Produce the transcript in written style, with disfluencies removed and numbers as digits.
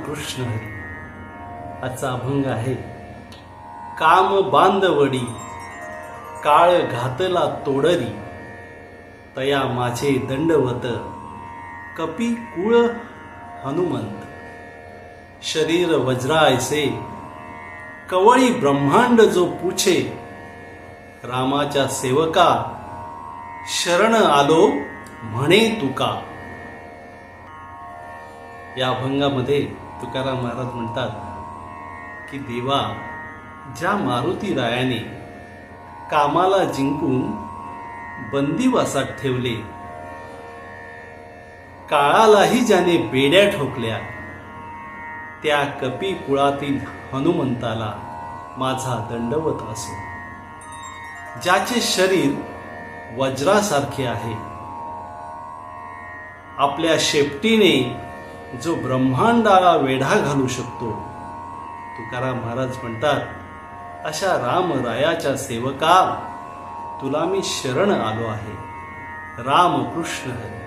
कृष्ण हरी. आजचा अभंग आहे. काम बांधवडी काळ घातला तोडरी, तया माझे दंडवत कपी कुळ हनुमंत. शरीर वज्रायसे कवळी ब्रह्मांड जो पूछे, रामाच्या सेवका शरण आलो म्हणे तुका. या अभंगामध्ये तुकाराम महाराज म्हणतात की देवा, ज्या मारुती रायाने कामाला जिंकून बंदिवासात ठेवले, काळालाही ज्याने बेड्या ठोकल्या, त्या कपी कुळातील हनुमंताला माझा दंडवत असो. ज्याचे शरीर वज्रासारखे आहे, आपल्या शेपटीने जो ब्रह्मांडाला वेढा घालू शकतो, तुकाराम महाराज म्हणतात, अशा रामरायाच्या सेवका तुला मी शरण आलो आहे. राम कृष्ण हरी.